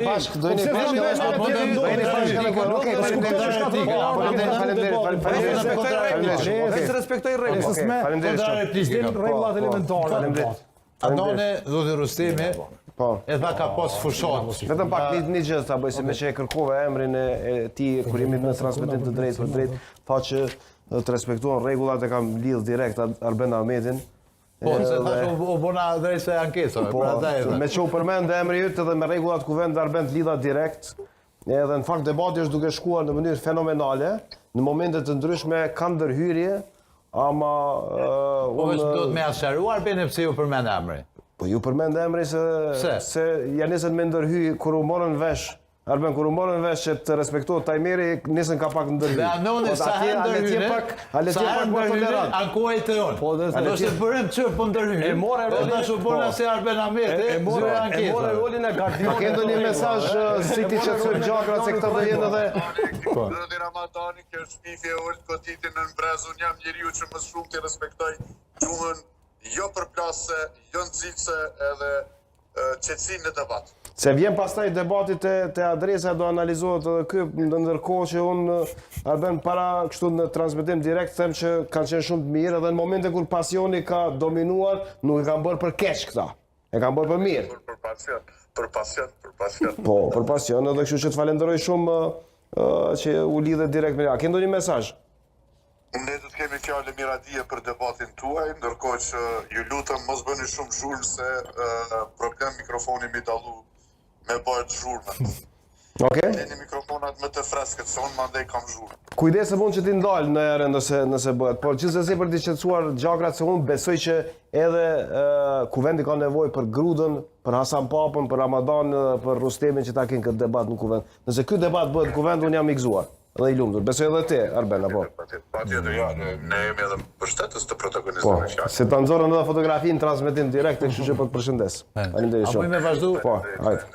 Bashk, dojnë respektoj rregullat elementare. Adone, zoti Rustemi, e tha ka pas fushat. Vetëm pak një gjë ta bëj, se me që e kërkova emrin e ti kur jemi në transmetim të drejtë për drejtë, tha që të respektuan rregullat, e kam lidh direkt Arben Ahmetin. Po, se thash u bona drejt se ankesave, Po, me që u përmend emri yt edhe me rregullat kuvend Arben lidha direkt. Edhe në fakt debati është duke shkuar në mënyrë fenomenale, në momente të ndryshme kanë ndërhyrje, ama po veç do të më asharuar bene pse ju përmend emri. Po ju përmend emri se ja nisën me ndërhy kur u morën vesh. Arben, kur u morën vesh që të respektohet tajmeri, nisën ka pak ndërhy. Dhe anone sa ndërhyne, ankoj të jonë. Do se bërëm që po ndërhyne. E more bona se Arben Ahmeti, zyre ankesave. E more rolin e Gardionit. Ke ndonjë mesazh si ti qetësoj gjakrat se këto do jenë edhe Zoti Ramadani, kjo është fifje e ulët kotitin në brez, unë jam njeriu që më shumë të respektoj gjuhën, jo përplasse, jo nxitse edhe qetësinë në debat. Se vjen pastaj debati te adresa do analizohet edhe ky, ndërkohë që unë Arben para kështu në transmetim direkt them që kanë qenë shumë të mirë edhe në momente kur pasioni ka dominuar, nuk e kanë bërë për keq këta. E kanë bërë për mirë. Për pasion. Po, për pasion, edhe kështu që të falenderoj shumë që u lidhe direkt me ja. Ke ndonjë mesazh? Ne do të kemi fjalë miradije për debatin tuaj, ndërkohë që ju lutem mos bëni shumë zhurmë se problem mikrofoni mi dallu me bëhet zhurmë. Okej. Leni mikrofonat më të freskët, se unë mandej kam zhurmë. Kujdes e mund që ti ndalë në erë nëse bëhet, por gjithsesi për të qetësuar gjakrat se unë besoj që edhe kuvendi ka nevojë për Grudën, për Hasan Papën, për Ramadan, për Rustemin që ta kenë këtë debat në kuvend. Nëse ky debat bëhet në kuvend, unë jam i gëzuar. Dhe i lumtur. Besoj edhe ti, Arben, apo? Patjetër, ja, ne jemi edhe mbështetës të protagonizmit në fjalë. Se ta nxorën edhe fotografinë transmetim direkt, kështu që po të përshëndes. Faleminderit shumë. Apo i me vazhdu? Po, hajde.